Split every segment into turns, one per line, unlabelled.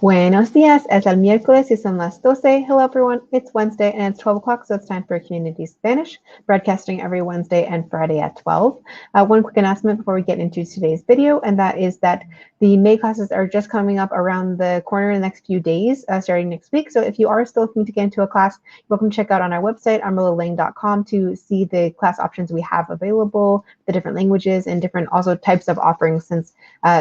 Buenos días, es el miércoles y son las 12. Hello everyone, it's Wednesday and it's 12 o'clock, so it's time for Community Spanish, broadcasting every Wednesday and Friday at 12. One quick announcement before we get into today's video, and that is that the May classes are just coming up around the corner in the next few days, starting next week. So if you are still looking to get into a class, you're welcome to check out on our website, rolalang.com, to see the class options we have available, the different languages and different also types of offerings, since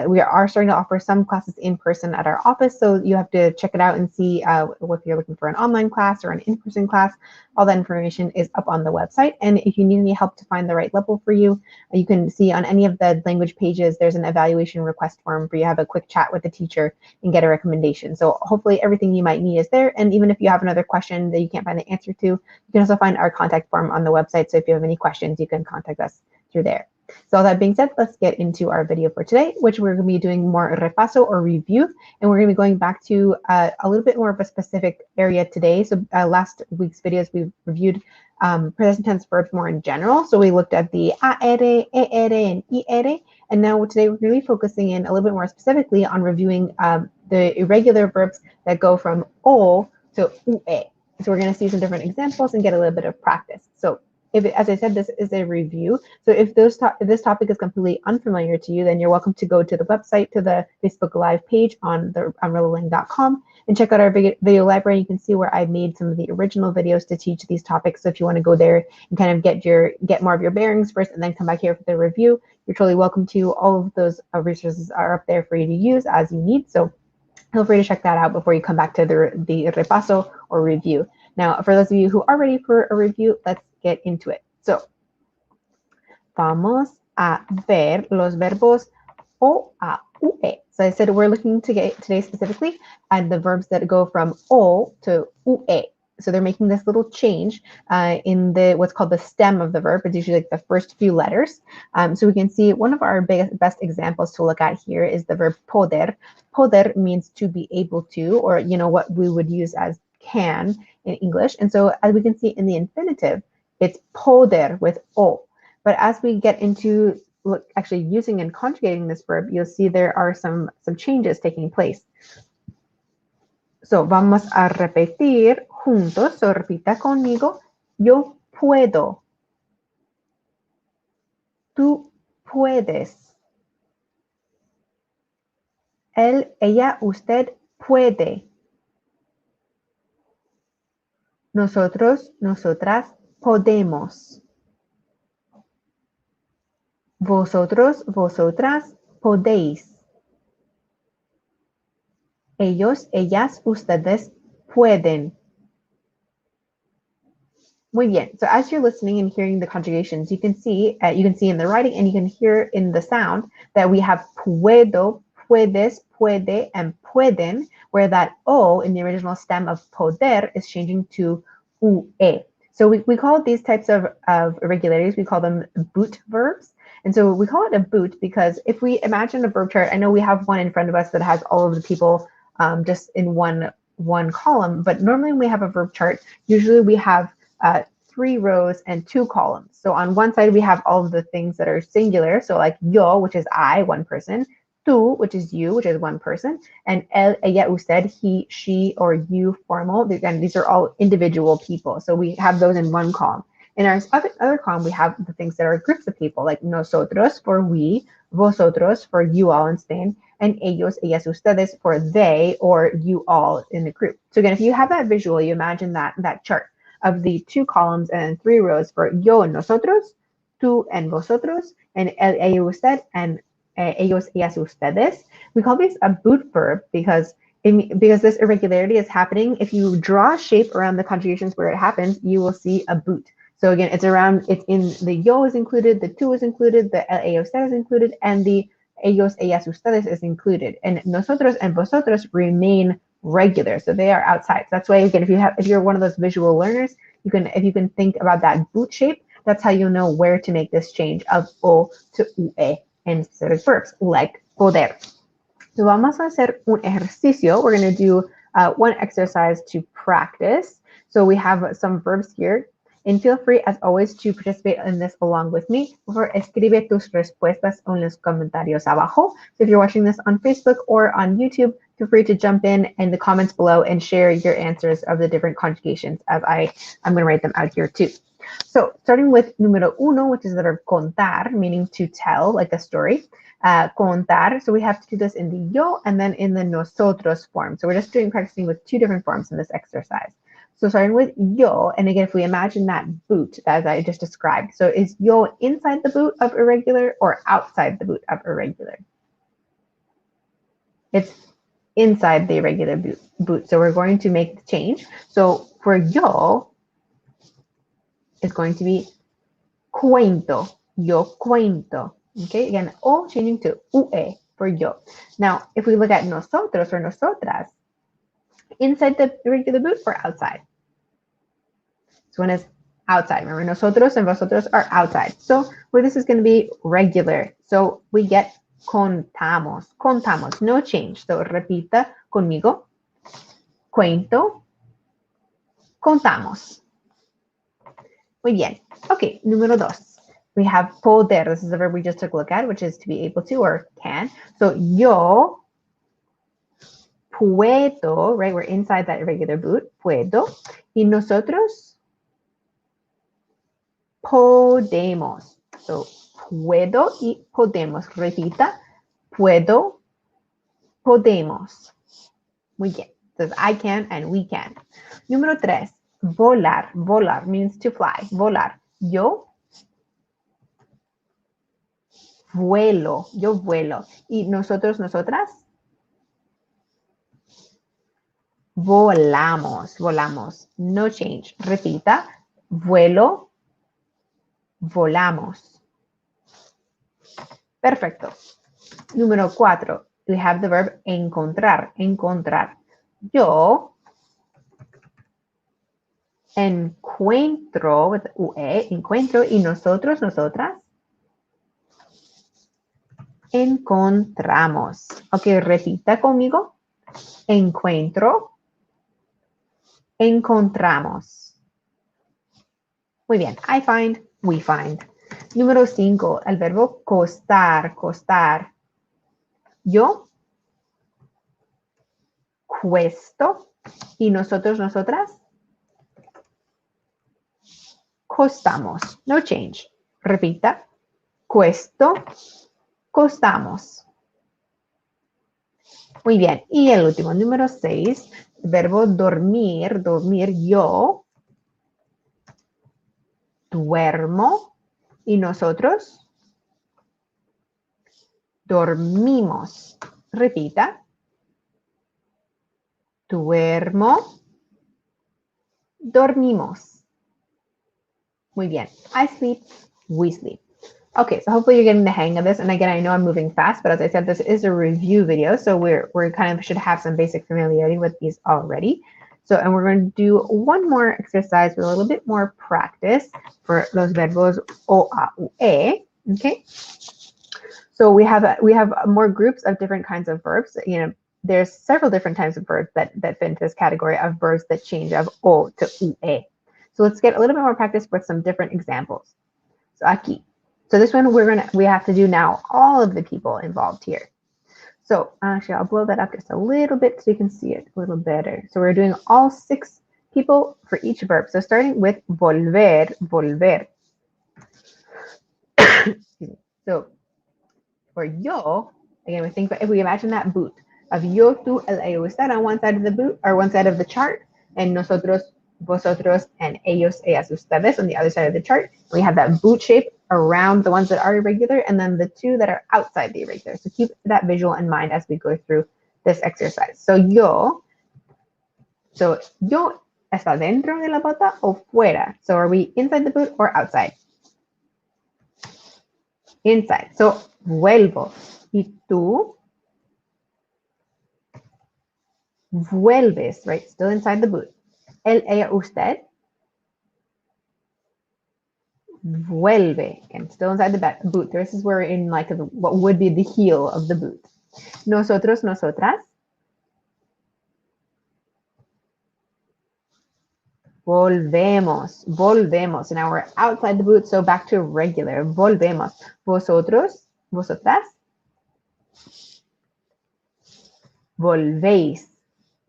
we are starting to offer some classes in person at our office. So you have to check it out and see if you're looking for an online class or an in-person class. All that information is up on the website. And if you need any help to find the right level for you, you can see on any of the language pages, there's an evaluation request form for you to have a quick chat with the teacher and get a recommendation. So hopefully everything you might need is there. And even if you have another question that you can't find the answer to, you can also find our contact form on the website. So if you have any questions, you can contact us through there. So all that being said, let's get into our video for today, which we're going to be doing more repaso or review, and we're going to be going back to a little bit more of a specific area today. So last week's videos, we reviewed present tense verbs more in general. So we looked at the AR, ER, and IR, and now today we're going to be focusing in a little bit more specifically on reviewing the irregular verbs that go from O to UE. So we're going to see some different examples and get a little bit of practice. So as I said, this is a review. So if this topic is completely unfamiliar to you, then you're welcome to go to the website, to the Facebook Live page on rolalang.com, and check out our video library. You can see where I've made some of the original videos to teach these topics. So if you want to go there and kind of get more of your bearings first, and then come back here for the review, you're totally welcome to. All of those resources are up there for you to use as you need. So feel free to check that out before you come back to the repaso or review. Now, for those of you who are ready for a review, let's get into it. So, vamos a ver los verbos O a UE. So I said we're looking to get today specifically at the verbs that go from O to UE. So they're making this little change in what's called the stem of the verb. It's usually like the first few letters. So we can see one of our best examples to look at here is the verb poder. Poder means to be able to, or what we would use as can in English. And so as we can see in the infinitive, it's poder with O. But as we get into actually using and conjugating this verb, you'll see there are some changes taking place. So vamos a repetir juntos. So repita conmigo. Yo puedo. Tú puedes. Él, ella, usted puede. Nosotros, nosotras podemos. Vosotros, vosotras podéis. Ellos, ellas, ustedes pueden. Muy bien. So as you're listening and hearing the conjugations, you can see in the writing and you can hear in the sound that we have puedo, puedes, puede, and pueden, where that O in the original stem of poder is changing to UE. So we call these types of irregularities, we call them boot verbs. And so we call it a boot because if we imagine a verb chart, I know we have one in front of us that has all of the people just in one column, but normally when we have a verb chart, usually we have 3 rows and 2 columns. So on one side, we have all of the things that are singular. So like yo, which is I, one person, tú, which is you, which is one person, and él, ella, usted, he, she, or you, formal. Again, these are all individual people. So we have those in one column. In our other column, we have the things that are groups of people, like nosotros for we, vosotros for you all in Spain, and ellos, ellas, ustedes for they or you all in the group. So again, if you have that visual, you imagine that chart of the 2 columns and 3 rows for yo and nosotros, tú and vosotros, and él, ella, usted, and ellos, ellas, ustedes. We call these a boot verb because this irregularity is happening. If you draw a shape around the conjugations where it happens, you will see a boot. So again, it's in the yo is included, the tú is included, the él, ella, usted is included, and the ellos, ellas, ustedes is included. And nosotros and vosotros remain regular, so they are outside. So that's why, again, if you're one of those visual learners, if you can think about that boot shape, that's how you know where to make this change of O to UE in specific verbs, like poder. So vamos a hacer un ejercicio. We're going to do one exercise to practice. So we have some verbs here. And feel free, as always, to participate in this along with me. Por favor, escribe tus respuestas en los comentarios abajo. So if you're watching this on Facebook or on YouTube, feel free to jump in the comments below and share your answers of the different conjugations as I'm going to write them out here too. So starting with número uno, which is the verb contar, meaning to tell, like a story. Contar, so we have to do this in the yo and then in the nosotros form. So we're just practicing with two different forms in this exercise. So starting with yo, and again, if we imagine that boot as I just described, so is yo inside the boot of irregular or outside the boot of irregular? It's inside the irregular boot. So we're going to make the change. So for yo, it's going to be cuento, yo cuento. Okay, again, O changing to UE for yo. Now, if we look at nosotros or nosotras, inside the irregular boot or outside? This one is outside. Remember, nosotros and vosotros are outside. So where this is going to be regular. So we get contamos, contamos, no change. So repita conmigo. Cuento, contamos. Muy bien. Okay, número dos. We have poder. This is the verb we just took a look at, which is to be able to or can. So yo puedo, right? We're inside that irregular boot. Puedo. Y nosotros podemos. So puedo y podemos. Repita. Puedo, podemos. Muy bien. So I can and we can. Número tres. Volar. Volar means to fly. Volar. Yo vuelo. Yo vuelo. Y nosotros, nosotras. Volamos. Volamos. No change. Repita. Vuelo. Volamos. Perfecto. Número cuatro. We have the verb encontrar. Encontrar. Yo encuentro, with UE, encuentro, y nosotros, nosotras, encontramos. Ok, repita conmigo. Encuentro, encontramos. Muy bien. I find, we find. Número 5, el verbo costar, costar. Yo cuesto, y nosotros, nosotras, costamos. No change. Repita. Cuesto, costamos. Muy bien. Y el último, número 6, verbo dormir, dormir. Yo duermo y nosotros dormimos. Repita. Duermo, dormimos. Muy bien. I sleep, we sleep. Okay, so hopefully you're getting the hang of this. And again, I know I'm moving fast, but as I said, this is a review video. So we're kind of should have some basic familiarity with these already. So, and we're going to do one more exercise with a little bit more practice for los verbos o, a, u, e. Okay. So we have more groups of different kinds of verbs. You know, there's several different types of verbs that fit into this category of verbs that change of o to ue. So let's get a little bit more practice with some different examples. So aquí. So this one we have to do now all of the people involved here. So actually I'll blow that up just a little bit so you can see it a little better. So we're doing all 6 people for each verb. So starting with volver, volver. So for yo, again, if we imagine that boot of yo, tú, el, ellos estar on one side of the boot or one side of the chart, and nosotros, vosotros, and ellos, ellas, ustedes on the other side of the chart. We have that boot shape around the ones that are irregular and then the 2 that are outside the irregular. So keep that visual in mind as we go through this exercise. So yo está dentro de la bota o fuera? So are we inside the boot or outside? Inside. So vuelvo. Y tú vuelves, right? Still inside the boot. El, ella, usted vuelve. Again, still inside the boot. This is where we're in like what would be the heel of the boot. Nosotros, nosotras. Volvemos. Volvemos. So now we're outside the boot, so back to regular. Volvemos. Vosotros, vosotras. volvéis,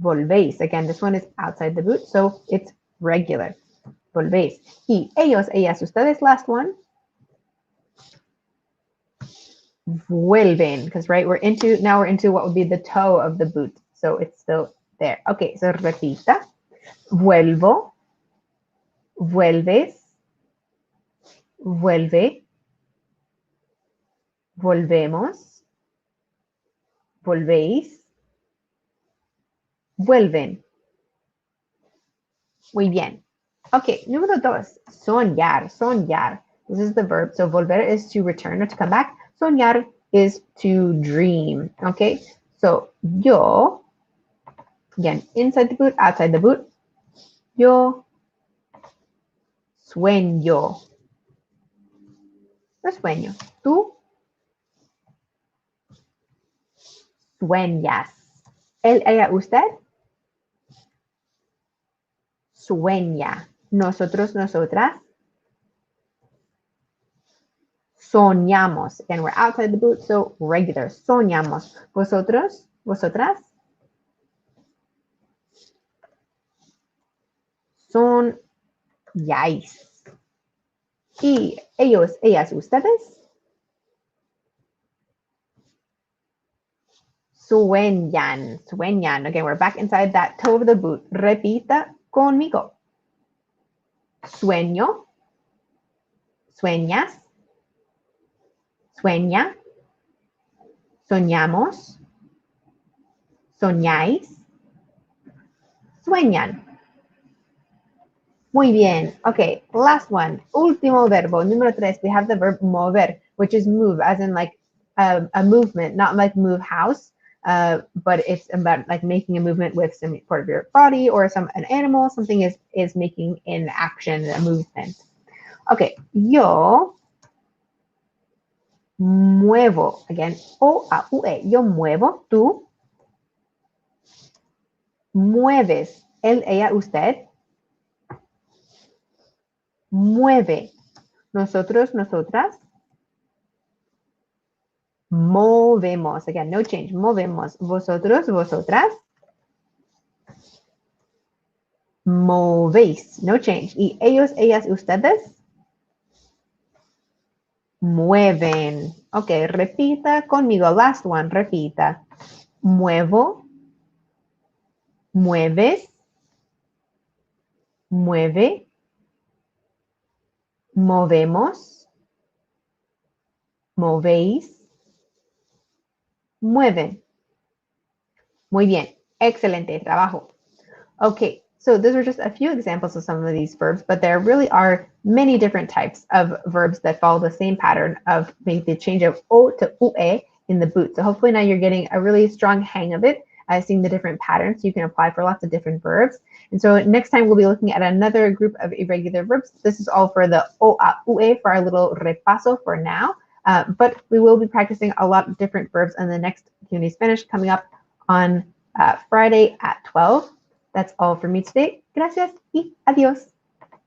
volvéis. Again, this one is outside the boot, so it's regular. Volvéis. Y ellos, ellas, ustedes, last one. Vuelven, because right, now we're into what would be the toe of the boot. So it's still there. Okay, so repita. Vuelvo, vuelves, vuelve, volvemos, volvéis, vuelven. Muy bien. Okay, número 2, soñar, soñar. This is the verb. So volver is to return or to come back. Soñar is to dream. Okay, so yo, again, inside the boot, outside the boot. Yo sueño. Yo sueño. Tú sueñas. Él, ella, usted sueña. Nosotros, nosotras soñamos. Again, we're outside the boot, so regular. Soñamos. Vosotros, vosotras soñáis. Y ellos, ellas, ustedes sueñan. Sueñan. Okay, we're back inside that toe of the boot. Repita conmigo. Sueño. Sueñas. Sueña. Soñamos. Soñáis. Sueñan. Muy bien. Okay, last one. Último verbo. Número 3. We have the verb mover, which is move, as in like a movement, not like move house, but it's about like making a movement with some part of your body or an animal. Something is making an action, a movement. Okay, yo muevo. Again, OUE. Yo muevo. Tú mueves. Él, ella, usted mueve. Nosotros, nosotras movemos. Again, no change. Movemos. Vosotros, vosotras movéis. No change. Y ellos, ellas, ustedes mueven. Ok, repita conmigo. Last one, repita. Muevo. Mueves. Mueve. Movemos. Movéis. Mueven. Muy bien. Excelente trabajo. Okay, so those are just a few examples of some of these verbs, but there really are many different types of verbs that follow the same pattern of making the change of O to UE in the boot. So hopefully now you're getting a really strong hang of it, seeing the different patterns you can apply for lots of different verbs. And so next time we'll be looking at another group of irregular verbs. This is all for the OUE for our little repaso for now. But we will be practicing a lot of different verbs in the next Community Spanish coming up on Friday at 12. That's all for me today. Gracias y adiós.